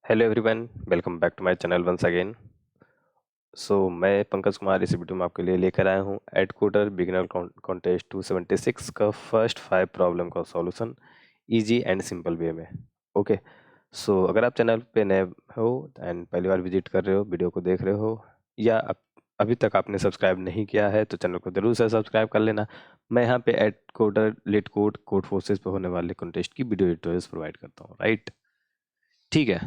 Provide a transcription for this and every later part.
Hello everyone, welcome back to my channel once again. मैं पंकज कुमार इस video में आपके लिए लेकर आया हूँ एडकोडर बिगिनर कॉन्टेस्ट 276 का फर्स्ट 5 प्रॉब्लम का solution easy and simple way में। ओके, अगर आप चैनल पे नए हो एंड पहली बार विजिट कर रहे हो, वीडियो को देख रहे हो या अभी तक आपने सब्सक्राइब नहीं किया है तो चैनल को जरूर से सब्सक्राइब कर लेना। मैं यहाँ पे एडकोडर लिट कोड फोर्सेस पे होने वाले कॉन्टेस्ट की वीडियो ट्यूटोरियल्स प्रोवाइड करता हूँ, राइट? ठीक है,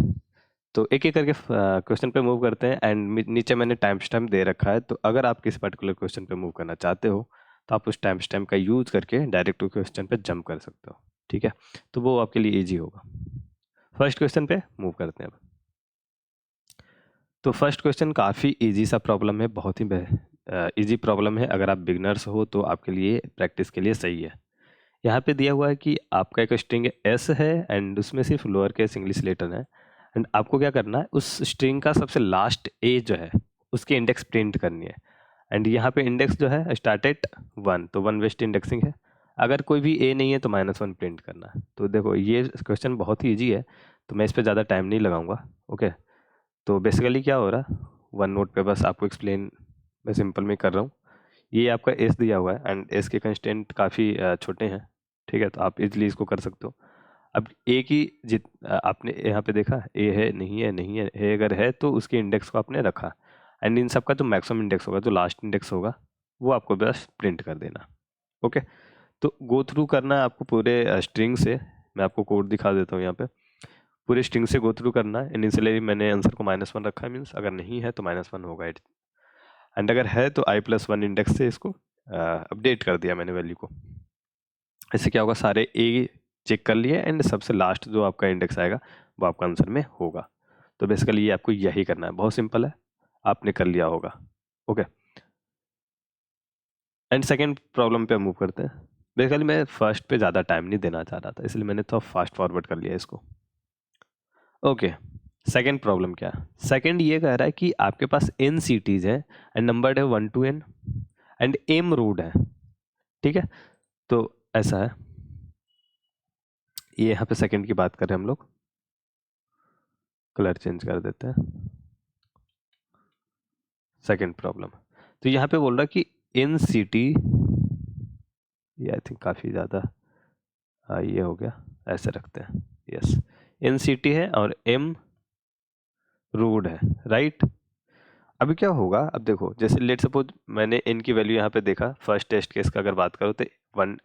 तो एक एक करके क्वेश्चन पे मूव करते हैं एंड नीचे मैंने टाइम स्टैम्प दे रखा है, तो अगर आप किसी पर्टिकुलर क्वेश्चन पे मूव करना चाहते हो तो आप उस टाइम स्टैम्प का यूज करके डायरेक्ट टू क्वेश्चन पे जंप कर सकते हो। ठीक है, तो वो आपके लिए इजी होगा। फर्स्ट क्वेश्चन पे मूव करते हैं अब। तो फर्स्ट क्वेश्चन काफ़ी इजी सा प्रॉब्लम है, बहुत ही इजी प्रॉब्लम है। अगर आप बिगनर्स हो तो आपके लिए प्रैक्टिस के लिए सही है। यहाँ पे दिया हुआ है कि आपका एक स्ट्रिंग एस है एंड उसमें सिर्फ लोअर केस इंग्लिश लेटर है एंड आपको क्या करना है, उस स्ट्रिंग का सबसे लास्ट ए जो है उसकी इंडेक्स प्रिंट करनी है। एंड यहाँ पे इंडेक्स जो है स्टार्ट एट 1, तो 1 वेस्ट इंडेक्सिंग है। अगर कोई भी ए नहीं है तो -1 प्रिंट करना है। तो देखो ये क्वेश्चन बहुत ही ईजी है, तो मैं इस पर ज़्यादा टाइम नहीं लगाऊंगा। ओके, तो बेसिकली क्या हो रहा है, वन नोट पे बस आपको एक्सप्लेन मैं सिंपल में कर रहा हूँ। ये आपका एस दिया हुआ है एंड एस के कंस्टेंट काफ़ी छोटे हैं। ठीक है, तो आप इजली इसको कर सकते हो। अब ए की आपने यहाँ पे देखा ए है नहीं है, नहीं है अगर है तो उसके इंडेक्स को आपने रखा एंड इन सब का जो मैक्सिमम इंडेक्स होगा, जो लास्ट इंडेक्स होगा, वो आपको बस प्रिंट कर देना। ओके, तो गो थ्रू करना है आपको पूरे स्ट्रिंग से। मैं आपको कोड दिखा देता हूँ यहाँ पे। पूरे स्ट्रिंग से गो थ्रू करना है। इनिशियली मैंने आंसर को -1 रखा है, मीन्स अगर नहीं है तो -1 होगा एंड अगर है तो i+1 इंडेक्स से इसको अपडेट कर दिया मैंने वैल्यू को। इससे क्या होगा, सारे ए चेक कर लिए एंड सबसे लास्ट जो आपका इंडेक्स आएगा वो आपका आंसर में होगा। तो बेसिकली ये आपको यही करना है, बहुत सिंपल है, आपने कर लिया होगा। ओके, एंड सेकेंड प्रॉब्लम पे मूव करते हैं। बेसिकली मैं फर्स्ट पे ज़्यादा टाइम नहीं देना चाह रहा था, इसलिए मैंने थोड़ा फास्ट फॉरवर्ड कर लिया इसको। ओके, सेकेंड प्रॉब्लम क्या है? सेकेंड ये कह रहा है कि आपके पास n सिटीज़ है एंड नंबर्ड है 1 to n and m road है। ठीक है, तो ऐसा है, ये यहाँ पे सेकेंड की बात कर रहे हैं हम लोग। कलर चेंज कर देते हैं। सेकेंड प्रॉब्लम, तो यहाँ पे बोल रहा है कि इन सिटी, ये आई थिंक काफ़ी ज़्यादा ये हो गया, ऐसे रखते हैं। यस, इन सिटी है और एम रोड है, राइट? अभी क्या होगा, अब देखो, जैसे लेट सपोज मैंने इन की वैल्यू यहाँ पे देखा, फर्स्ट टेस्ट केस का अगर बात करो तो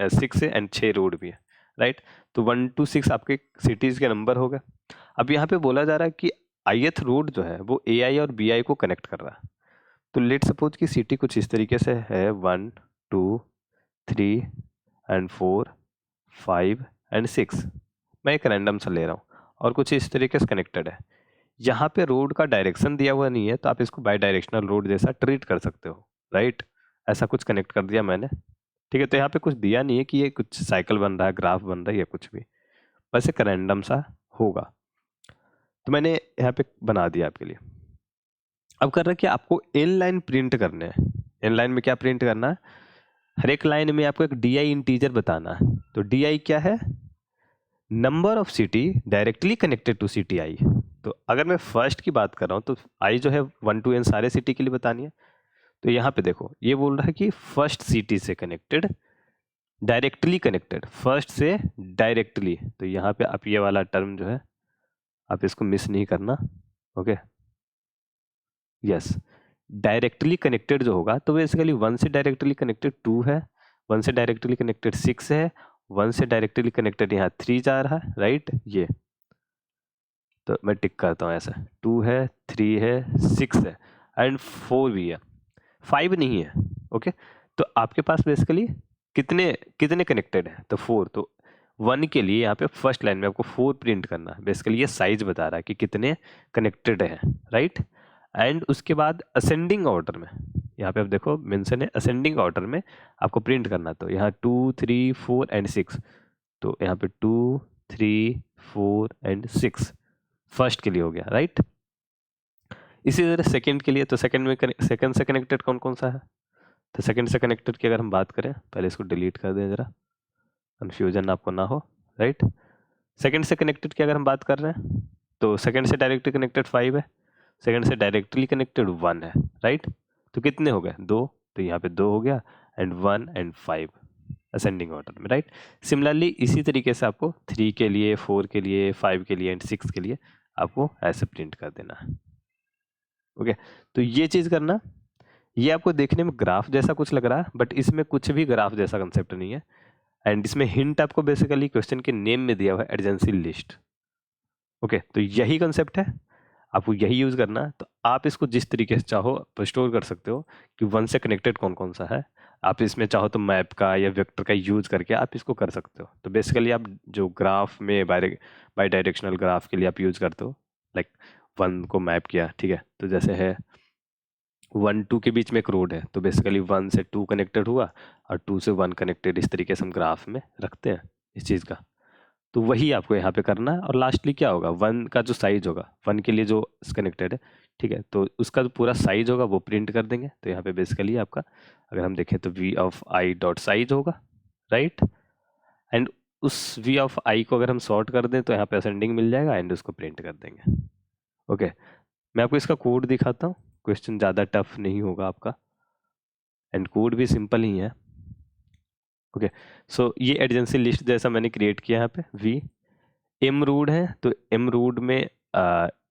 6 है एंड 6 रोड भी है, राइट? तो 1 to 6 आपके सिटीज़ के नंबर हो गए। अब यहाँ पे बोला जा रहा है कि ith रोड जो है वो ai और bi को कनेक्ट कर रहा है। तो लेट सपोज की सिटी कुछ इस तरीके से है, 1 2 3 एंड 4 5 एंड 6। मैं एक रैंडम सा ले रहा हूँ और कुछ इस तरीके से कनेक्टेड है। यहाँ पे रोड का डायरेक्शन दिया हुआ नहीं है, तो आप इसको बाई डायरेक्शनल रोड जैसा ट्रीट कर सकते हो, राइट? ऐसा कुछ कनेक्ट कर दिया मैंने। ठीक है, तो यहाँ पे कुछ दिया नहीं है कि ये कुछ साइकिल बन रहा है, ग्राफ बन रहा है या कुछ भी, बस एक रैंडम सा होगा। तो मैंने यहाँ पे बना दिया आपके लिए। अब कर रहा है कि आपको एन लाइन प्रिंट करने हैं। एन लाइन में क्या प्रिंट करना है, हर एक लाइन में आपको एक डी आई इंटीजर बताना है। तो डी आई क्या है, number of city directly connected to city I. तो अगर मैं फर्स्ट की बात कर रहा हूँ तो आई जो है 1 to n सारे सिटी के लिए बतानी है। तो यहाँ पे देखो ये बोल रहा है कि फर्स्ट सिटी से कनेक्टेड, डायरेक्टली कनेक्टेड, फर्स्ट से डायरेक्टली। तो यहाँ पे आप ये वाला टर्म जो है आप इसको मिस नहीं करना। ओके, यस, डायरेक्टली कनेक्टेड जो होगा तो बेसिकली 1 से डायरेक्टली कनेक्टेड 2 है, 1 से डायरेक्टली कनेक्टेड 6 है, 1 से डायरेक्टली कनेक्टेड यहाँ 3 जा रहा है, राइट? ये तो मैं टिक करता हूँ ऐसे, 2 है, 3 है, 6 है एंड 4 भी है, 5 नहीं है। ओके, तो आपके पास बेसिकली कितने कितने कनेक्टेड है, तो 4। तो 1 के लिए यहाँ पे फर्स्ट लाइन में आपको 4 प्रिंट करना है। बेसिकली ये साइज बता रहा है कि कितने कनेक्टेड हैं, राइट? एंड उसके बाद असेंडिंग ऑर्डर में, यहाँ पे आप देखो मेंशन है असेंडिंग ऑर्डर में आपको प्रिंट करना। तो यहाँ 2 3 4 एंड 6, तो यहाँ पे 2 3 4 एंड 6 फर्स्ट के लिए हो गया, राइट? इसी तरह सेकंड के लिए, तो सेकंड में सेकंड से कनेक्टेड कौन कौन सा है, तो सेकंड से कनेक्टेड की अगर हम बात करें, पहले इसको डिलीट कर दें ज़रा, कन्फ्यूजन आपको ना हो, राइट? सेकंड से कनेक्टेड की अगर हम बात कर रहे हैं तो सेकंड से डायरेक्टली कनेक्टेड 5 है, सेकंड से डायरेक्टली कनेक्टेड 1 है, राइट। तो कितने हो गए? 2, तो यहाँ पे 2 हो गया, एंड 1 एंड 5 असेंडिंग ऑर्डर में, राइट। सिमिलरली इसी तरीके से आपको 3 के लिए, 4 के लिए, 5 के लिए एंड 6 के लिए आपको ऐसे प्रिंट कर देना है। ओके, तो ये चीज़ करना। ये आपको देखने में ग्राफ जैसा कुछ लग रहा है, बट इसमें कुछ भी ग्राफ जैसा कंसेप्ट नहीं है। एंड इसमें हिंट आपको बेसिकली क्वेश्चन के नेम में दिया हुआ है, एडजेंसी लिस्ट। ओके, तो यही कंसेप्ट है, आपको यही यूज करना है। तो आप इसको जिस तरीके से चाहो स्टोर कर सकते हो कि 1 से कनेक्टेड कौन कौन सा है। आप इसमें चाहो तो मैप का या वेक्टर का यूज करके आप इसको कर सकते हो। तो बेसिकली आप जो ग्राफ में बाई डायरेक्शनल ग्राफ के लिए आप यूज करते हो, लाइक 1 को मैप किया, ठीक है, तो जैसे है 1 2 के बीच में एक रोड है, तो बेसिकली 1 से 2 कनेक्टेड हुआ और 2 से 1 कनेक्टेड, इस तरीके से हम ग्राफ में रखते हैं इस चीज़ का। तो वही आपको यहाँ पे करना है। और लास्टली क्या होगा, 1 का जो साइज होगा, 1 के लिए जो कनेक्टेड है, ठीक है, तो उसका जो पूरा साइज होगा वो प्रिंट कर देंगे। तो यहाँ पे बेसिकली आपका अगर हम देखें तो v of i dot size होगा, राइट। एंड उस v ऑफ i को अगर हम सॉर्ट कर दें तो यहाँ पे असेंडिंग मिल जाएगा एंड उसको प्रिंट कर देंगे। ओके, मैं आपको इसका कोड दिखाता हूँ, क्वेश्चन ज़्यादा टफ नहीं होगा आपका, एंड कोड भी सिंपल ही है। ओके, सो ये एडजेंसी लिस्ट जैसा मैंने क्रिएट किया यहाँ पे। v एम रूड है, तो एम रूड में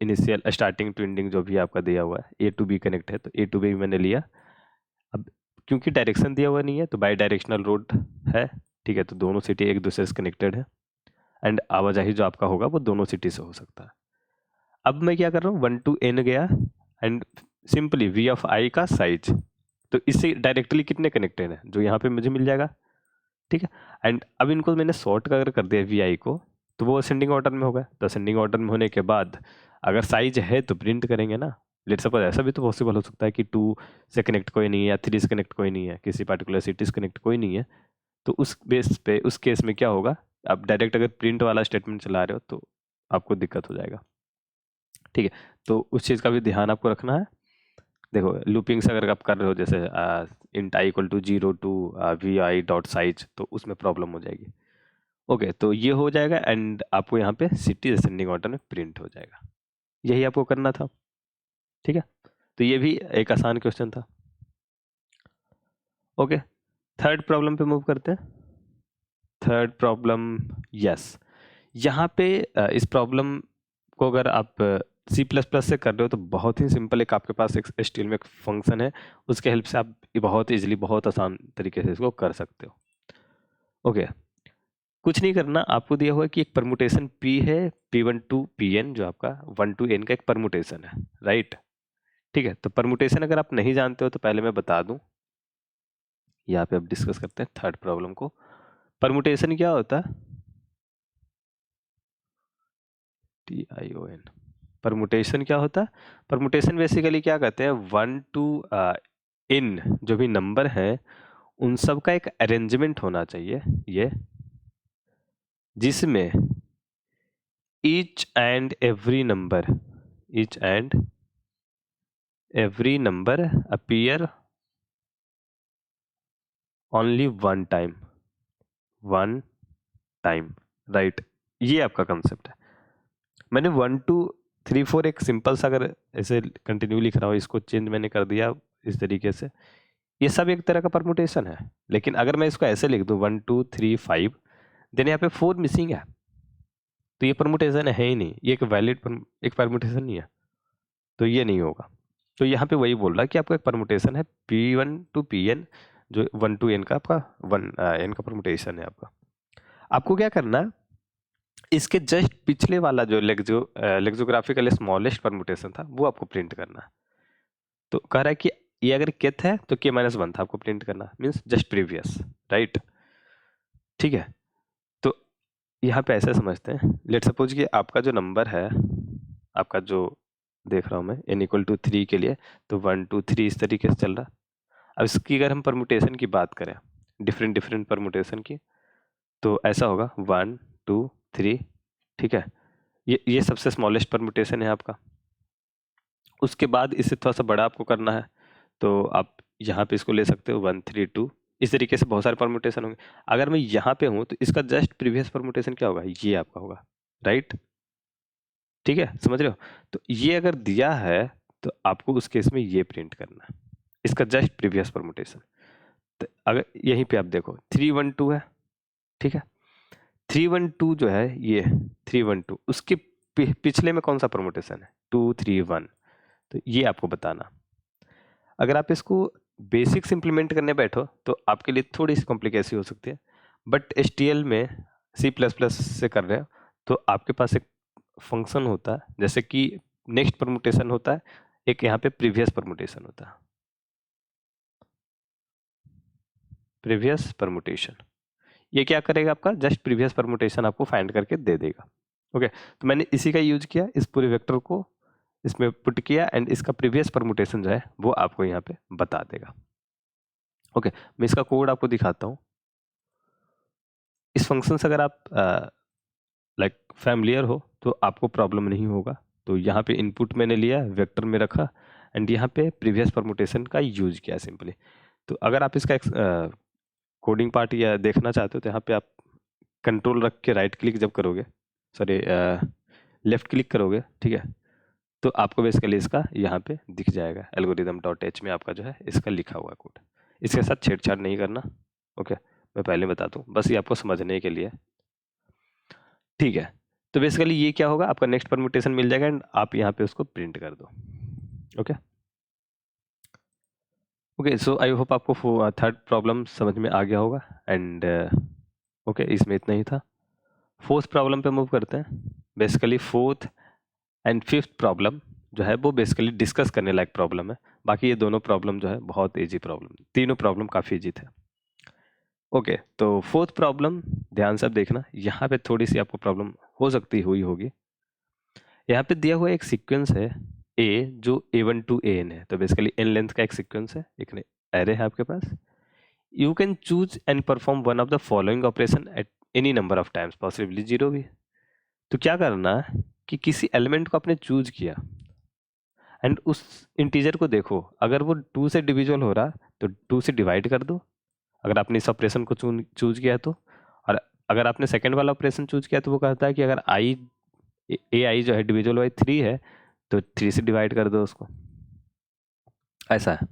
इनिशियल स्टार्टिंग टू एंडिंग जो भी आपका दिया हुआ है, ए टू बी कनेक्ट है, तो ए टू बी मैंने लिया। अब क्योंकि डायरेक्शन दिया हुआ नहीं है तो बाई डायरेक्शनल रोड है, ठीक है, तो दोनों सिटी एक दूसरे से कनेक्टेड है एंड आवाजाही जो आपका होगा वो दोनों सिटी से हो सकता है। अब मैं क्या कर रहा हूँ, 1 to n गया एंड सिंपली वी ऑफ आई का साइज, तो इससे डायरेक्टली कितने कनेक्टेड है जो यहाँ पे मुझे मिल जाएगा, ठीक है। एंड अब इनको मैंने सॉर्ट कर दिया वी आई को, तो वो असेंडिंग ऑर्डर में होगा। तो असेंडिंग ऑर्डर में होने के बाद अगर साइज है तो प्रिंट करेंगे ना। लेट सपोज ऐसा भी तो पॉसिबल हो सकता है कि 2 से कनेक्ट कोई नहीं है या 3 से कनेक्ट कोई नहीं है, किसी पर्टिकुलर सिटी से कनेक्ट कोई नहीं है, तो उस बेस पे उस केस में क्या होगा, आप डायरेक्ट अगर प्रिंट वाला स्टेटमेंट चला रहे हो तो आपको दिक्कत हो जाएगा, ठीक है। तो उस चीज़ का भी ध्यान आपको रखना है। देखो लूपिंग से अगर आप कर रहे हो जैसे int I equal to 0 to V I dot size, तो उसमें प्रॉब्लम हो जाएगी। ओके, तो ये हो जाएगा एंड आपको यहाँ पे सिटी असेंडिंग ऑर्डर में प्रिंट हो जाएगा। यही आपको करना था, ठीक है। तो ये भी एक आसान क्वेश्चन था। ओके, थर्ड प्रॉब्लम पे मूव करते हैं। थर्ड प्रॉब्लम, यस, यहाँ पे इस प्रॉब्लम को अगर आप C++ से कर रहे हो तो बहुत ही सिंपल, एक आपके पास एक HTML में एक फंक्शन है, उसके हेल्प से आप बहुत इजीली, बहुत आसान तरीके से इसको कर सकते हो। ओके, कुछ नहीं करना, आपको दिया हुआ है कि एक परमुटेशन P है, P1 to Pn, जो आपका 1 to n का एक परमुटेशन है, राइट, ठीक है। तो परमुटेशन अगर आप नहीं जानते हो तो पहले मैं बता दूं, यहाँ पे अब डिस्कस करते हैं थर्ड प्रॉब्लम को। परमुटेशन क्या होता है, TION, परमुटेशन क्या होता है? परमुटेशन बेसिकली क्या कहते हैं, 1 to n जो भी नंबर है उन सब का एक अरेंजमेंट होना चाहिए, ये जिसमें each and every number appear only one time, right. ये आपका कंसेप्ट है। मैंने 1 2 3 4 एक सिंपल सा अगर ऐसे कंटिन्यू लिख रहा हूँ, इसको चेंज मैंने कर दिया इस तरीके से, ये सब एक तरह का परमुटेशन है। लेकिन अगर मैं इसको ऐसे लिख दूँ 1 2 3 5, देन यहाँ पे 4 मिसिंग है, तो ये परमुटेशन है ही नहीं, ये एक वैलिड एक परमुटेशन नहीं है, तो ये नहीं होगा। तो यहाँ पे वही बोल रहा है कि आपका एक परमुटेशन है P1 to Pn, जो 1 to n का आपका n का परमुटेशन है आपका। आपको क्या करना है, इसके जस्ट पिछले वाला जो लेक्सोग्राफिकल स्मॉलेस्ट परमुटेशन था वो आपको प्रिंट करना है। तो कह रहा है कि ये अगर kth है तो k-1 था आपको प्रिंट करना, मीन्स जस्ट प्रीवियस, राइट, ठीक है। तो यहाँ पे ऐसा समझते हैं, लेट सपोज कि आपका जो नंबर है, आपका जो देख रहा हूँ मैं n इक्वल टू 3 के लिए, तो 1 2 3 इस तरीके से चल रहा। अब इसकी अगर हम परमुटेशन की बात करें, डिफरेंट परमुटेशन की, तो ऐसा होगा 1 2 3, ठीक है। ये सबसे स्मॉलेस्ट परमुटेशन है आपका। उसके बाद इससे थोड़ा सा बड़ा आपको करना है, तो आप यहाँ पे इसको ले सकते हो 1 3 2, इस तरीके से बहुत सारे परमुटेशन होंगे। अगर मैं यहाँ पे हूँ तो इसका जस्ट प्रीवियस परमुटेशन क्या होगा, ये आपका होगा, राइट, ठीक है, समझ रहे हो? तो ये अगर दिया है तो आपको उस केस में ये प्रिंट करना है, इसका जस्ट प्रीवियस परमुटेशन। तो अगर यहीं पे आप देखो 312 है, ठीक है, 312 जो है ये 312 उसके पिछले में कौन सा परमुटेशन है? 231। तो ये आपको बताना। अगर आप इसको बेसिक्स इंप्लीमेंट करने बैठो तो आपके लिए थोड़ी सी कॉम्प्लिकेसी हो सकती है, बट एचटीएल में C++ से कर रहे हो तो आपके पास एक फंक्शन होता है, जैसे कि नेक्स्ट परमुटेशन होता है, एक यहाँ पे प्रीवियस परमुटेशन होता है, प्रीवियस परमुटेशन। ये क्या करेगा? आपका जस्ट प्रीवियस परमुटेशन आपको फाइंड करके दे देगा। ओके, तो मैंने इसी का यूज किया, इस पूरे वेक्टर को इसमें पुट किया एंड इसका प्रीवियस परमुटेशन जो है वो आपको यहाँ पे बता देगा। ओके, मैं इसका कोड आपको दिखाता हूँ। इस फंक्शन से अगर आप लाइक फैमिलियर हो तो आपको प्रॉब्लम नहीं होगा। तो यहाँ पे इनपुट मैंने लिया, वेक्टर में रखा एंड यहाँ पे प्रीवियस परमुटेशन का यूज किया सिंपली। तो अगर आप इसका कोडिंग पार्ट या देखना चाहते हो तो यहाँ पे आप कंट्रोल रख के राइट क्लिक जब करोगे, सॉरी लेफ्ट क्लिक करोगे, ठीक है, तो आपको बेसिकली इसका यहाँ पे दिख जाएगा algorithm.h में आपका जो है इसका लिखा हुआ कोड। इसके साथ छेड़छाड़ नहीं करना। ओके, मैं पहले बता दूँ, बस ये आपको समझने के लिए, ठीक है। तो बेसिकली ये क्या होगा, आपका नेक्स्ट परम्यूटेशन मिल जाएगा एंड आप यहाँ पे उसको प्रिंट कर दो। Okay okay, so I hope आपको थर्ड प्रॉब्लम समझ में आ गया होगा एंड ओके, इसमें इतना ही था। फोर्थ प्रॉब्लम पे मूव करते हैं। Basically fourth and fifth problem जो है वो बेसिकली डिस्कस करने लायक प्रॉब्लम है। बाकी ये दोनों प्रॉब्लम जो है बहुत इजी प्रॉब्लम, तीनों प्रॉब्लम काफ़ी इजी थे। ओके, तो फोर्थ प्रॉब्लम ध्यान से आप देखना, यहाँ पे थोड़ी सी आपको प्रॉब्लम हो सकती हुई होगी। यहाँ पे दिया हुआ एक सीक्वेंस है ए जो A1 to AN है, तो बेसिकली n लेंथ का एक सीक्वेंस है, एक एरे है आपके पास। You can choose and perform one of the following operation at any number of times, possibly zero भी। तो क्या करना है कि किसी एलिमेंट को आपने चूज किया एंड उस इंटीजर को देखो, अगर वो 2 से डिविजिबल हो रहा तो 2 से डिवाइड कर दो, अगर आपने इस ऑपरेशन को चूज किया तो। और अगर आपने सेकेंड वाला ऑपरेशन चूज किया तो वो कहता है कि अगर आई ए आई जो है डिविजिबल बाई 3 है तो 3 से डिवाइड कर दो उसको। ऐसा है।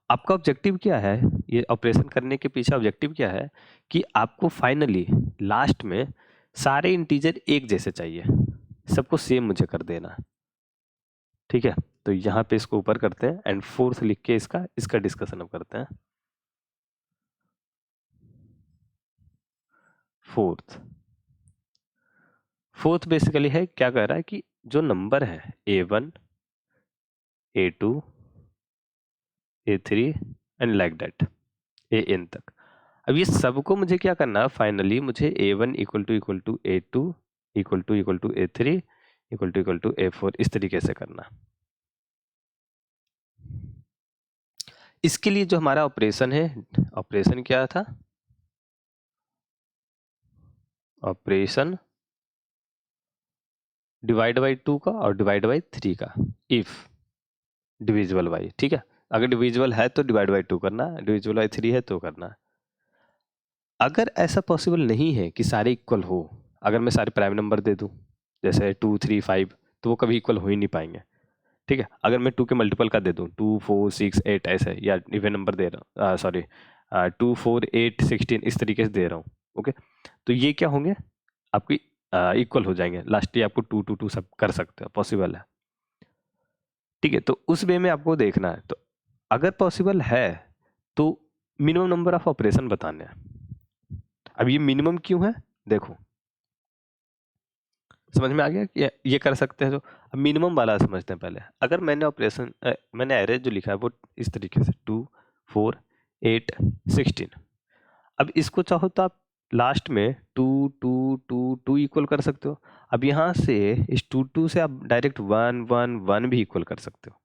आपका ऑब्जेक्टिव क्या है, ये ऑपरेशन करने के पीछे ऑब्जेक्टिव क्या है कि आपको फाइनली लास्ट में सारे इंटीजर एक जैसे चाहिए, सबको सेम मुझे कर देना है, ठीक है। तो यहाँ पे इसको ऊपर करते हैं एंड फोर्थ लिख के इसका डिस्कशन अब करते हैं। फोर्थ बेसिकली है, क्या कह रहा है कि जो नंबर है A1 A2 A3 and like that AN तक, अब ये सबको मुझे क्या करना है, फाइनली मुझे A1 equal to A2 equal to A3 equal to A4 इस तरीके से करना। इसके लिए जो हमारा ऑपरेशन है, ऑपरेशन क्या था, ऑपरेशन डिवाइड बाई 2 का और डिवाइड बाई 3 का, इफ डिविजिबल बाई, ठीक है। अगर डिविजिबल है तो डिवाइड बाई 2 करना, डिविजिबल बाई 3 है तो करना। अगर ऐसा पॉसिबल नहीं है कि सारे इक्वल हो, अगर मैं सारे प्राइम नंबर दे दूं जैसे 2 3 5 तो वो कभी इक्वल हो ही नहीं पाएंगे, ठीक है। अगर मैं 2 के मल्टीपल का दे दूं 2 4 6 8 ऐसे, या इवन नंबर दे रहा हूँ, सॉरी 2 4 8 16 इस तरीके से दे रहा हूँ, ओके, तो ये क्या होंगे आपकी इक्वल हो जाएंगे, लास्ट आपको 2 2 2 सब कर सकते हो, पॉसिबल है, ठीक है। तो उस वे में आपको देखना है, तो अगर पॉसिबल है तो मिनिमम नंबर ऑफ ऑपरेशन बताने हैं। अब ये मिनिमम क्यों है, देखो समझ में आ गया कि ये कर सकते हैं। तो अब मिनिमम वाला समझते हैं पहले। अगर मैंने ऑपरेशन मैंने एरे जो लिखा है वो इस तरीके से 2 4 8 16, अब इसको चाहो तो आप लास्ट में 2 2 2 2 इक्वल कर सकते हो। अब यहाँ से इस 2 2 से आप डायरेक्ट 1 1 1 भी इक्वल कर सकते हो।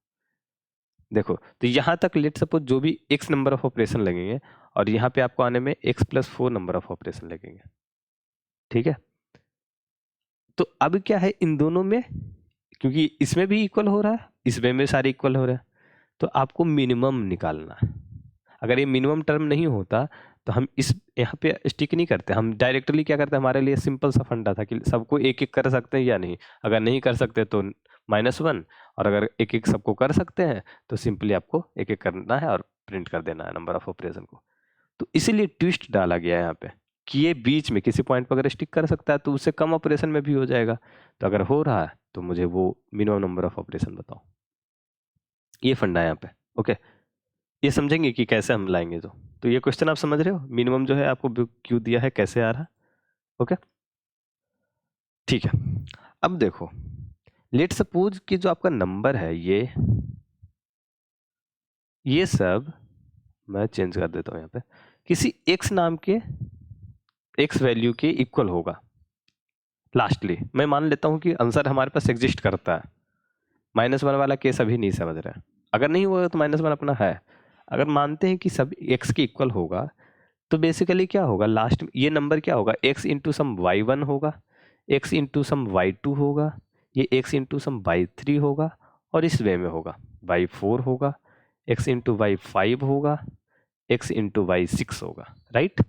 देखो, तो यहाँ तक लेट सपोज जो भी x नंबर ऑफ ऑपरेशन लगेंगे और यहाँ पे आपको आने में x+4 नंबर ऑफ ऑपरेशन लगेंगे, ठीक है। तो अब क्या है इन दोनों में, क्योंकि इसमें भी इक्वल हो रहा है इसमें भी सारे इक्वल हो रहे हैं, तो आपको मिनिमम निकालना है। अगर ये मिनिमम टर्म नहीं होता तो हम इस यहाँ पे स्टिक नहीं करते, हम डायरेक्टली क्या करते हैं, हमारे लिए सिंपल सा फंडा था कि सबको एक एक कर सकते हैं या नहीं, अगर नहीं कर सकते तो -1, और अगर एक एक सबको कर सकते हैं तो सिंपली आपको एक एक करना है और प्रिंट कर देना है नंबर ऑफ ऑपरेशन को। तो इसीलिए ट्विस्ट डाला गया है यहाँ पे कि ये बीच में किसी पॉइंट पर अगर स्टिक कर सकता है तो उससे कम ऑपरेशन में भी हो जाएगा, तो अगर हो रहा है तो मुझे वो मिनिमम नंबर ऑफ ऑपरेशन बताओ। ये फंडा है यहाँ पे। ओके, ये समझेंगे कि कैसे हम लाएंगे। तो ये क्वेश्चन आप समझ रहे हो, मिनिमम जो है आपको क्यों दिया है, कैसे आ रहा। ओके ठीक है। अब देखो, लेट सपोज कि जो आपका नंबर है ये सब मैं चेंज कर देता हूँ यहाँ पे, किसी x नाम के x वैल्यू के इक्वल होगा। लास्टली मैं मान लेता हूँ कि आंसर हमारे पास एग्जिस्ट करता है, -1 वाला केस अभी नहीं समझ रहे हैं। अगर नहीं होगा तो -1 अपना है। अगर मानते हैं कि सब x के इक्वल होगा तो बेसिकली क्या होगा, लास्ट में ये नंबर क्या होगा, x इंटू सम y1 होगा, x इंटू सम y2 होगा, ये x इंटू सम y3 होगा, और इस वे में होगा y4 होगा, x इंटू y5 होगा, x इंटू y6 होगा, राइट।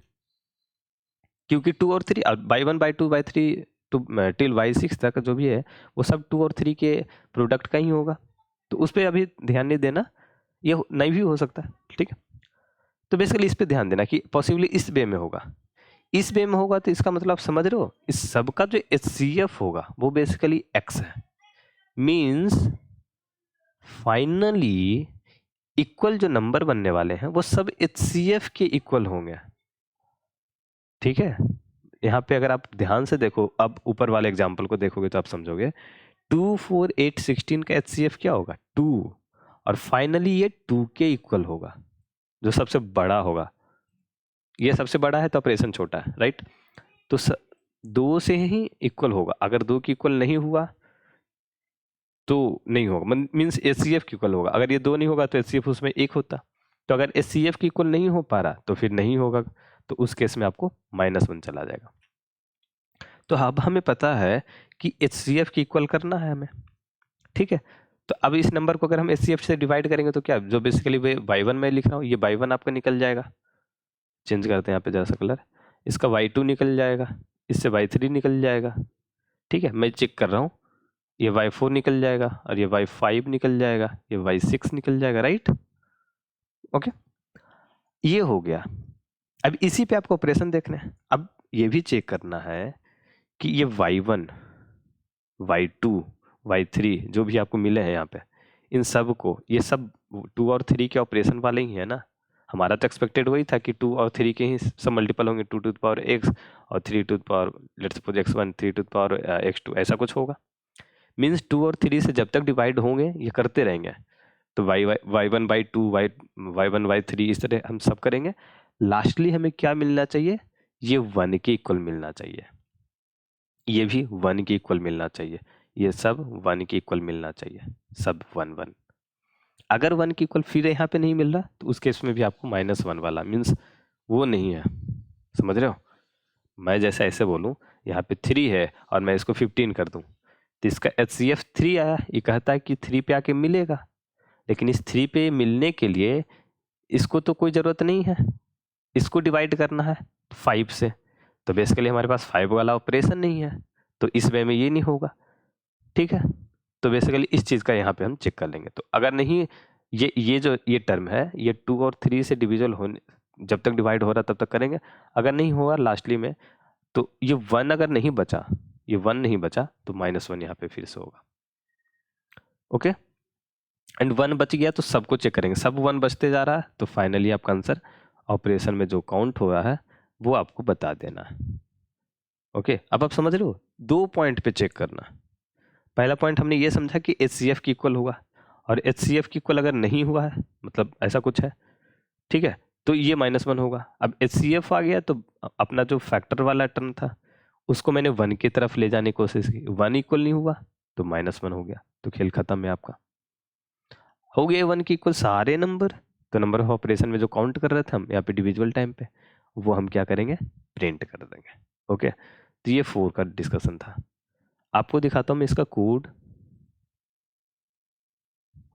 क्योंकि 2 और 3 y1 y2 y3 till y6 तक जो भी है वो सब 2 और 3 के प्रोडक्ट का ही होगा, तो उस पर अभी ध्यान नहीं देना, ये नहीं भी हो सकता है, ठीक है। तो बेसिकली इस पे ध्यान देना कि पॉसिबली इस वे में होगा, इस वे में होगा तो इसका मतलब आप समझ रहे हो, इस सब का जो HCF होगा वो बेसिकली x है, मींस फाइनली इक्वल जो नंबर बनने वाले हैं वो सब HCF के इक्वल होंगे, ठीक है। यहाँ पे अगर आप ध्यान से देखो, अब ऊपर वाले एग्जाम्पल को देखोगे तो आप समझोगे 2 4 8 16 का HCF क्या होगा 2, और फाइनली ये 2 के इक्वल होगा, जो सबसे बड़ा होगा। ये सबसे बड़ा है तो ऑपरेशन छोटा है, राइट। तो 2 से ही इक्वल होगा, अगर 2 की इक्वल नहीं हुआ तो नहीं होगा, मीन्स HCF की इक्वल होगा। अगर ये 2 नहीं होगा तो HCF उसमें 1 होता, तो अगर HCF की इक्वल नहीं हो पा रहा तो फिर नहीं होगा, तो उस केस में आपको -1 चला जाएगा। तो अब हमें पता है कि HCF की इक्वल करना है हमें, ठीक है। तो अब इस नंबर को अगर हम HCF से डिवाइड करेंगे तो क्या, जो बेसिकली y1 में लिख रहा हूँ, ये y1 आपका निकल जाएगा, चेंज करते हैं यहाँ पे जरा सा कलर, इसका y2 निकल जाएगा, इससे y3 निकल जाएगा, ठीक है। मैं चेक कर रहा हूँ, ये y4 निकल जाएगा, और ये y5 निकल जाएगा, ये y6 निकल जाएगा, राइट। ओके, ये हो गया। अब इसी पे आपको ऑपरेशन देखना है। अब ये भी चेक करना है कि ये y1 y2 y3 जो भी आपको मिले हैं यहाँ पे, इन सब को, ये सब 2 और 3 के ऑपरेशन वाले ही है ना। हमारा तो एक्सपेक्टेड वही था कि 2 और 3 के ही सब मल्टीपल होंगे, 2 टू द पावर x और 3 to the power let's suppose x1 3 to the power x2, ऐसा कुछ होगा। मीन्स 2 और 3 से जब तक डिवाइड होंगे ये करते रहेंगे, तो y1 y2 y1 y3 इस तरह हम सब करेंगे। लास्टली हमें क्या मिलना चाहिए, ये 1 के इक्वल मिलना चाहिए, ये भी 1 के इक्वल मिलना चाहिए, ये सब 1 के इक्वल मिलना चाहिए, सब 1 1। अगर 1 के इक्वल फिर यहाँ पे नहीं मिल रहा तो उस केस में भी आपको -1 वाला, मीन्स वो नहीं है, समझ रहे हो। मैं जैसे ऐसे बोलूँ, यहाँ पे 3 है और मैं इसको 15 कर दूँ तो इसका HCF 3 आया, ये कहता है कि 3 पे आके मिलेगा, लेकिन इस 3 पे मिलने के लिए इसको तो कोई ज़रूरत नहीं है, इसको डिवाइड करना है 5 से, तो बेसिकली हमारे पास 5 वाला ऑपरेशन नहीं है, तो इस वे में ये नहीं होगा, ठीक है। तो बेसिकली इस चीज़ का यहाँ पे हम चेक कर लेंगे। तो अगर नहीं, ये जो ये टर्म है ये 2 और 3 से डिविजल होने, जब तक डिवाइड हो रहा तब तक करेंगे, अगर नहीं हुआ लास्टली में, तो ये 1 अगर नहीं बचा, ये 1 नहीं बचा तो -1 यहाँ पे फिर से होगा, ओके। एंड 1 बच गया तो सबको चेक करेंगे, सब 1 बचते जा रहा है, तो फाइनली आपका आंसर ऑपरेशन में जो काउंट हो रहा है वो आपको बता देना है, ओके। अब आप समझ रहे हो, 2 पॉइंट पे चेक करना। पहला पॉइंट हमने ये समझा कि HCF की इक्वल होगा, और HCF की इक्वल अगर नहीं हुआ है, मतलब ऐसा कुछ है, ठीक है, तो ये -1 होगा। अब HCF आ गया तो अपना जो फैक्टर वाला टर्म था उसको मैंने 1 की तरफ ले जाने की कोशिश की, 1 इक्वल नहीं हुआ तो -1 हो गया, तो खेल खत्म है आपका। हो गया 1 की इक्वल सारे नंबर, तो नंबर ऑफ ऑपरेशन में जो काउंट कर रहे थे हम यहाँ पे डिविजुअल टाइम पे, वो हम क्या करेंगे, प्रिंट कर देंगे, ओके। तो ये 4 का डिस्कशन था। आपको दिखाता हूँ मैं इसका कोड,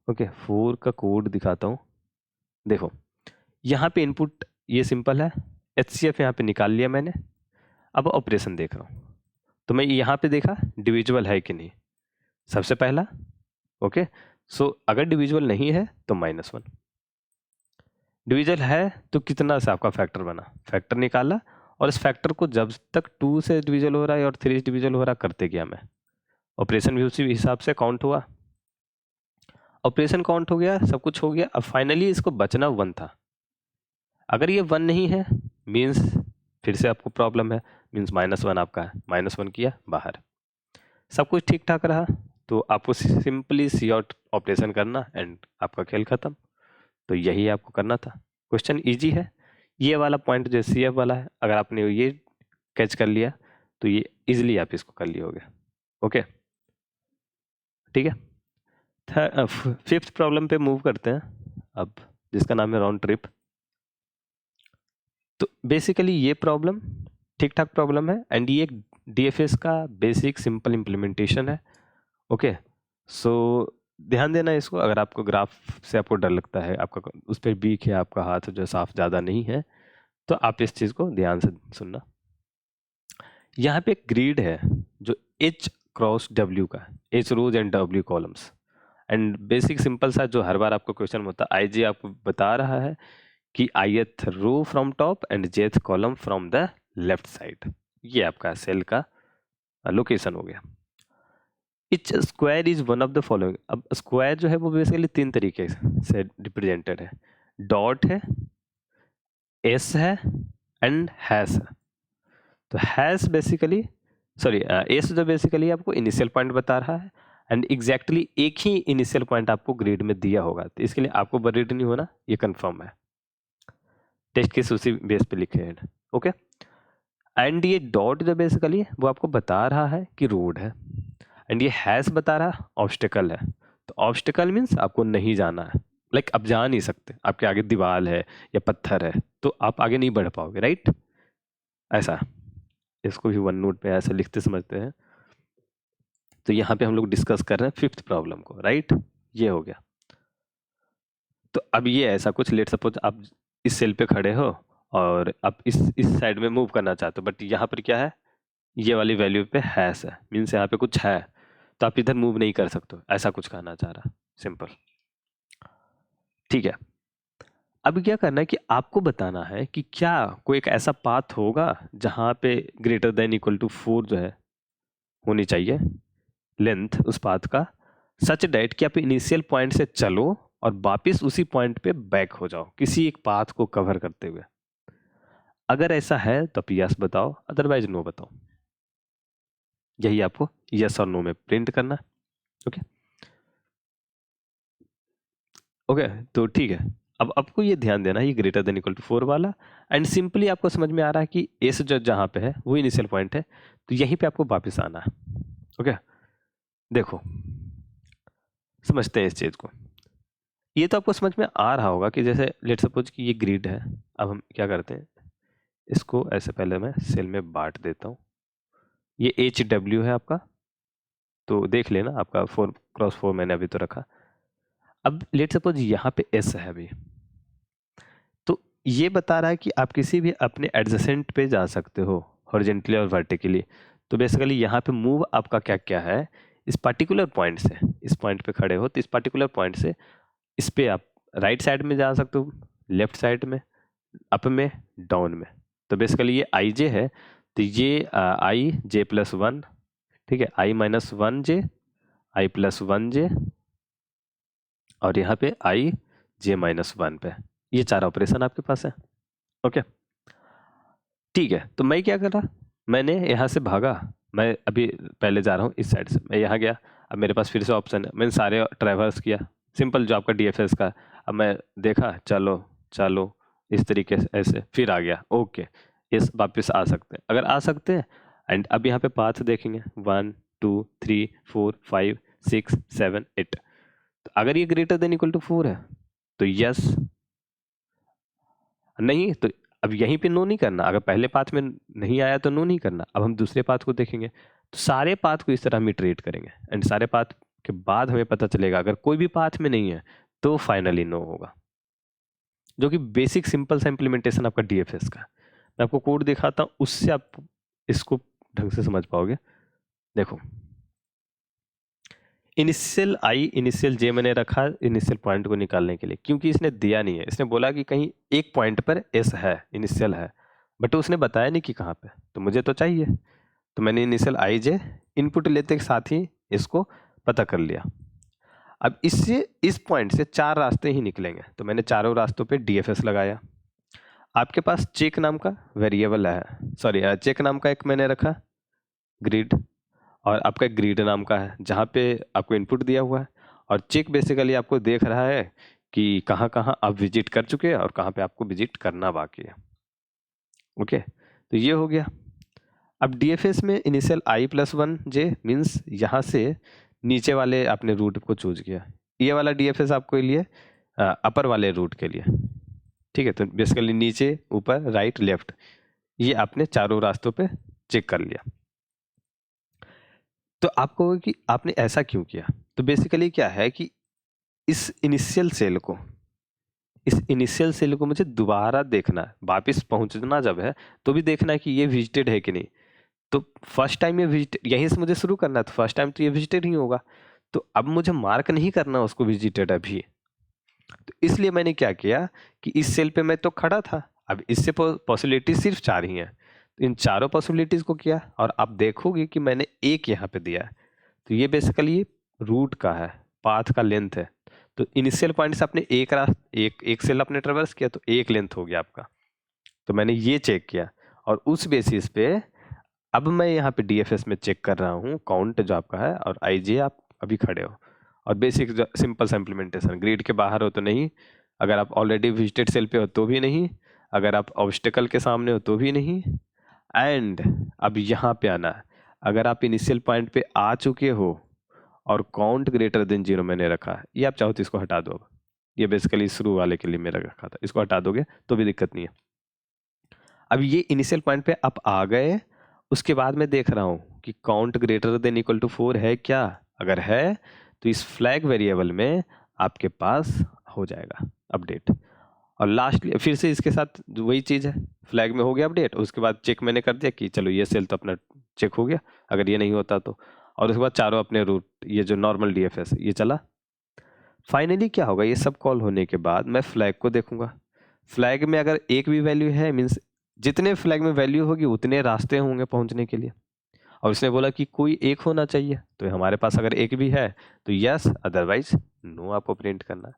ओके 4 का कोड दिखाता हूँ। देखो यहाँ पे इनपुट ये सिंपल है, HCF यहाँ पे निकाल लिया मैंने। अब ऑपरेशन देख रहा हूँ, तो मैं यहाँ पे देखा डिविजिबल है कि नहीं, सबसे पहला। ओके, सो अगर डिविजिबल नहीं है तो -1, डिविजिबल है तो कितना से आपका फैक्टर बना, फैक्टर निकाला, और इस फैक्टर को जब तक 2 से डिविजिबल हो रहा है और 3 से डिविजिबल हो रहा करते गया मैं। ऑपरेशन भी उसी हिसाब से काउंट हुआ, ऑपरेशन काउंट हो गया, सब कुछ हो गया। अब फाइनली इसको बचना 1 था। अगर ये 1 नहीं है मीन्स फिर से आपको प्रॉब्लम है, मीन्स -1 आपका है, -1 किया बाहर। सब कुछ ठीक ठाक रहा तो आपको सिंपली सी आउट ऑपरेशन करना एंड आपका खेल खत्म। तो यही आपको करना था। क्वेश्चन इजी है, ये वाला पॉइंट जो CF वाला है, अगर आपने ये कैच कर लिया तो ये इजीली आप इसको कर लिए होगे। ओके, ठीक है। फिफ्थ प्रॉब्लम पे मूव करते हैं अब, जिसका नाम है राउंड ट्रिप। तो बेसिकली ये प्रॉब्लम ठीक ठाक प्रॉब्लम है एंड ये एक DFS का बेसिक सिंपल इम्प्लीमेंटेशन है। ओके, सो ध्यान देना इसको। अगर आपको ग्राफ से आपको डर लगता है, आपका उस पर वीक है, आपका हाथ जो साफ ज़्यादा नहीं है, तो आप इस चीज़ को ध्यान से सुनना। यहाँ पे एक ग्रिड है जो H क्रॉस W का है, H rows and W columns, and basic simple सा जो हर बार आपको क्वेश्चन होता है, IG आपको बता रहा है कि ith row from top and jth column from the left side. ये आपका सेल का लोकेशन हो गया। Each square is one of the following. अब स्क्वायर जो है वो बेसिकली 3 तरीके से रिप्रेजेंटेड है, डॉट है, एस है एंड हैश है। तो हैश बेसिकली एस जो बेसिकली आपको इनिशियल पॉइंट बता रहा है एंड एग्जैक्टली एक ही इनिशियल पॉइंट आपको ग्रिड में दिया होगा, तो इसके लिए आपको वरीड नहीं होना, ये कंफर्म है। टेस्ट केस उसी बेस पे लिखे हैं। ओके, एंड ये डॉट जो बेसिकली वो आपको बता रहा है कि रोड है, एंड ये हैश बता रहा है ऑब्स्टिकल है। तो ऑब्स्टिकल मीन्स आपको नहीं जाना है, लाइक आप जा नहीं सकते, आपके आगे दीवार है या पत्थर है तो आप आगे नहीं बढ़ पाओगे, राइट। ऐसा इसको भी वन नोट पे ऐसे लिखते समझते हैं। तो यहाँ पे हम लोग डिस्कस कर रहे हैं फिफ्थ प्रॉब्लम को, राइट। ये हो गया। तो अब ये ऐसा कुछ, लेट सपोज आप इस सेल पे खड़े हो और आप इस साइड में मूव करना चाहते हो, बट यहाँ पर क्या है, ये वाली वैल्यू पे हैश है, मीन्स यहाँ पे कुछ है, तो आप इधर मूव नहीं कर सकते, ऐसा कुछ कहना चाह रहा, सिंपल। ठीक है, अब क्या करना है कि आपको बताना है कि क्या कोई एक ऐसा पाथ होगा जहाँ पे ग्रेटर देन इक्वल टू 4 जो है होनी चाहिए लेंथ उस पाथ का, सच डैट कि आप इनिशियल पॉइंट से चलो और वापस उसी पॉइंट पे बैक हो जाओ किसी एक पाथ को कवर करते हुए। अगर ऐसा है तो आप यस बताओ, अदरवाइज नो बताओ। यही आपको यस और नो में प्रिंट करना है। ओके ओके, तो ठीक है। अब आपको ये ध्यान देना है, ये ग्रेटर देन इक्वल टू 4 वाला, एंड सिंपली आपको समझ में आ रहा है कि एस जो जहाँ पे है वो इनिशियल पॉइंट है, तो यहीं पे आपको वापस आना है। ओके, देखो समझते हैं इस चीज़ को। ये तो आपको समझ में आ रहा होगा कि जैसे लेट सपोज कि ये ग्रिड है। अब हम क्या करते हैं, इसको ऐसे पहले मैं सेल में बांट देता हूँ। ये HW है आपका, तो देख लेना आपका 4x4 मैंने अभी तो रखा। अब लेट सपोज यहाँ पे S है अभी, तो ये बता रहा है कि आप किसी भी अपने एडजेसेंट पे जा सकते हो हॉरिजॉन्टली और वर्टिकली। तो बेसिकली यहाँ पे मूव आपका क्या क्या है, इस पर्टिकुलर पॉइंट से, इस पॉइंट पे खड़े हो तो इस पर्टिकुलर पॉइंट से इस पे आप राइट साइड में जा सकते हो, लेफ्ट साइड में, अप में, डाउन में। तो बेसिकली ये IJ है, तो ये IJ+1, ठीक है, I-1J, I+1J और यहाँ पे IJ-1 पे, ये 4 ऑपरेशन आपके पास है। ओके ठीक है, तो मैं क्या कर रहा, मैंने यहाँ से भागा, मैं अभी पहले जा रहा हूँ इस साइड से, मैं यहाँ गया, अब मेरे पास फिर से ऑप्शन है, मैंने सारे ट्रैवर्स किया, सिंपल जो आपका DFS का। अब मैं देखा चलो चलो इस तरीके से ऐसे, फिर आ गया, ओके इस वापस आ सकते हैं, अगर आ सकते हैं। एंड अब यहाँ पे पाथ देखेंगे 1 2 3 4 5 6 7 8, तो अगर ये ग्रेटर देन इक्वल टू 4 है तो यस, नहीं तो अब यहीं पे नो नहीं करना। अगर पहले पाथ में नहीं आया तो नो नहीं करना। अब हम दूसरे पाथ को देखेंगे, तो सारे पाथ को इस तरह हम इटरेट करेंगे एंड सारे पाथ के बाद हमें पता चलेगा अगर कोई भी पाथ में नहीं है तो फाइनली नो होगा। जो कि बेसिक सिंपल सा इम्प्लीमेंटेशन आपका डीएफएस का। मैं आपको कोड दिखाता हूँ, उससे आप इसको ढंग से समझ पाओगे। देखो, इनिशियल आई इनिशियल जे मैंने रखा इनिशियल पॉइंट को निकालने के लिए, क्योंकि इसने दिया नहीं है। इसने बोला कि कहीं एक पॉइंट पर एस है, इनिशियल है, बट उसने बताया नहीं कि कहाँ पे, तो मुझे तो चाहिए। तो मैंने इनिशियल आई जे इनपुट लेते के साथ ही इसको पता कर लिया। अब इससे इस पॉइंट से 4 रास्ते ही निकलेंगे, तो मैंने चारों रास्तों पे डीएफएस लगाया। आपके पास चेक नाम का वेरिएबल है, सॉरी चेक नाम का एक मैंने रखा ग्रिड, और आपका ग्रिड नाम का है जहाँ पे आपको इनपुट दिया हुआ है, और चेक बेसिकली आपको देख रहा है कि कहाँ कहाँ आप विजिट कर चुके हैं और कहाँ पे आपको विजिट करना बाकी है। ओके, तो ये हो गया। अब डीएफएस में इनिशियल i+1 जे मीन्स यहाँ से नीचे वाले आपने रूट को चूज किया। ये वाला डीएफएस आपको लिए अपर वाले रूट के लिए, ठीक है। तो बेसिकली नीचे ऊपर राइट लेफ्ट ये आपने चारों रास्तों पे चेक कर लिया। तो आप कहोगे कि आपने ऐसा क्यों किया, तो बेसिकली क्या है कि इस इनिशियल सेल को मुझे दोबारा देखना है, वापिस पहुंचना जब है तो भी देखना है कि ये विजिटेड है कि नहीं। तो फर्स्ट टाइम ये विजिट यहीं से मुझे शुरू करना है, तो फर्स्ट टाइम तो ये विजिटेड ही होगा, तो अब मुझे मार्क नहीं करना उसको विजिटेड अभी। तो इसलिए मैंने क्या किया कि इस सेल पे मैं तो खड़ा था, अब इससे पॉसिबिलिटी सिर्फ 4 ही है, तो इन चारों पॉसिबिलिटीज को किया, और आप देखोगे कि मैंने एक यहाँ पे दिया है। तो ये बेसिकली रूट का है, पाथ का लेंथ है। तो इनिशियल पॉइंट से आपने एक सेल आपने ट्रेवर्स किया, तो एक लेंथ हो गया आपका। तो मैंने ये चेक किया, और उस बेसिस पे अब मैं यहाँ पे डीएफएस में चेक कर रहा हूँ काउंट जो आपका है, और आईजे आप अभी खड़े हो, और बेसिक सिंपल सा इम्प्लीमेंटेशन, ग्रिड के बाहर हो तो नहीं, अगर आप ऑलरेडी विजिटेड सेल पे हो तो भी नहीं, अगर आप ऑब्स्टेकल के सामने हो तो भी नहीं, एंड अब यहाँ पे आना है, अगर आप इनिशियल पॉइंट पे आ चुके हो और काउंट ग्रेटर देन 0 मैंने रखा है, ये आप चाहो तो इसको हटा दो। अब ये बेसिकली शुरू वाले के लिए मेरा रखा था, इसको हटा दोगे तो भी दिक्कत नहीं है। अब ये इनिशियल पॉइंट पे आप आ गए, उसके बाद मैं देख रहा हूँ कि count greater than equal to 4 है क्या, अगर है तो इस फ्लैग वेरिएबल में आपके पास हो जाएगा अपडेट। और लास्ट फिर से इसके साथ वही चीज़ है, फ्लैग में हो गया अपडेट, उसके बाद चेक मैंने कर दिया कि चलो ये सेल तो अपना चेक हो गया, अगर ये नहीं होता तो, और उसके बाद चारों अपने रूट, ये जो नॉर्मल डीएफएस ये चला। फाइनली क्या होगा, ये सब कॉल होने के बाद मैं फ्लैग को देखूंगा, फ्लैग में अगर एक भी वैल्यू है मीन्स जितने फ्लैग में वैल्यू होगी उतने रास्ते होंगे पहुंचने के लिए, और उसने बोला कि कोई एक होना चाहिए, तो हमारे पास अगर एक भी है तो यस, अदरवाइज नो आपको प्रिंट करना है।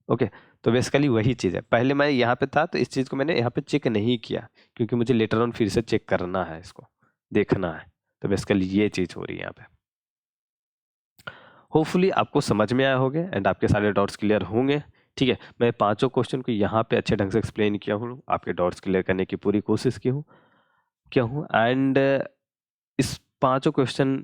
ओके, तो बेसिकली वही चीज़ है, पहले मैं यहाँ पे था तो इस चीज़ को मैंने यहाँ पे चेक नहीं किया, क्योंकि मुझे लेटर ऑन फिर से चेक करना है, इसको देखना है। तो बेसिकली ये चीज़ हो रही है यहाँ पे। होपफुली आपको समझ में आया होगा एंड आपके सारे डाउट्स क्लियर होंगे। ठीक है, मैं पांचों क्वेश्चन को यहाँ पे अच्छे ढंग से एक्सप्लेन किया हूँ, आपके डाउट्स क्लियर करने की पूरी कोशिश की हूँ एंड इस पांचों क्वेश्चन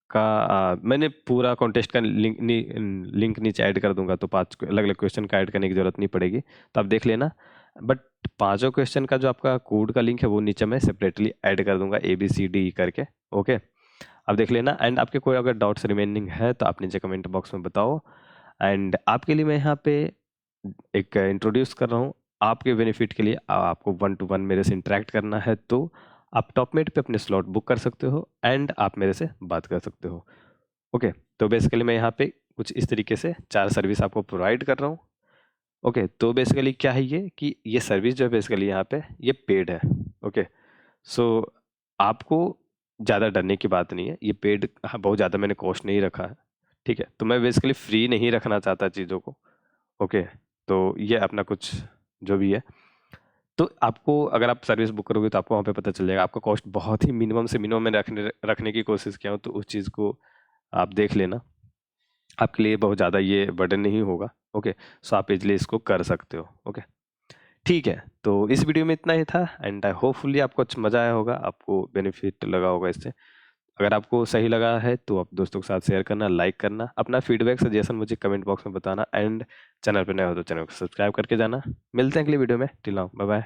का मैंने पूरा कॉन्टेस्ट का लिंक नीचे ऐड कर दूंगा, तो 5 अलग अलग क्वेश्चन का ऐड करने की ज़रूरत नहीं पड़ेगी, तो आप देख लेना। बट पांचों क्वेश्चन का जो आपका कोड का लिंक है वो नीचे मैं सेपरेटली ऐड कर दूंगा ABCD करके। ओके, अब देख लेना, एंड आपके कोई अगर डाउट्स रिमेनिंग है तो आप नीचे कमेंट बॉक्स में बताओ। एंड आपके लिए मैं यहाँ पे एक इंट्रोड्यूस कर रहा हूँ, आपके बेनिफिट के लिए आपको 1 to 1 मेरे से इंटरेक्ट करना है तो आप टॉपमेट पे अपने स्लॉट बुक कर सकते हो एंड आप मेरे से बात कर सकते हो। ओके, तो बेसिकली मैं यहाँ पे कुछ इस तरीके से 4 सर्विस आपको प्रोवाइड कर रहा हूँ। ओके, तो बेसिकली क्या है ये कि ये सर्विस जो है बेसिकली यहाँ पे ये पेड है। ओके, सो आपको ज़्यादा डरने की बात नहीं है, ये पेड बहुत ज़्यादा मैंने कॉस्ट नहीं रखा है। ठीक है, तो मैं बेसिकली फ्री नहीं रखना चाहता चीज़ों को। ओके, तो ये अपना कुछ जो भी है, तो आपको अगर आप सर्विस बुक करोगे तो आपको वहाँ पे पता चल जाएगा, आपका कॉस्ट बहुत ही मिनिमम से मिनिमम में रखने की कोशिश किया हूँ, तो उस चीज़ को आप देख लेना, आपके लिए बहुत ज़्यादा ये बर्डन नहीं होगा। ओके, सो आप इजली इसको कर सकते हो। ओके, ठीक है, तो इस वीडियो में इतना ही था एंड आई होपफुली आपको अच्छा मज़ा आया होगा, आपको बेनिफिट लगा होगा इससे। अगर आपको सही लगा है तो आप दोस्तों के साथ शेयर करना, लाइक करना, अपना फीडबैक सजेशन मुझे कमेंट बॉक्स में बताना, एंड चैनल पर नए हो तो चैनल को सब्सक्राइब करके जाना। मिलते हैं अगली वीडियो में, टिल नाउ बाय बाय।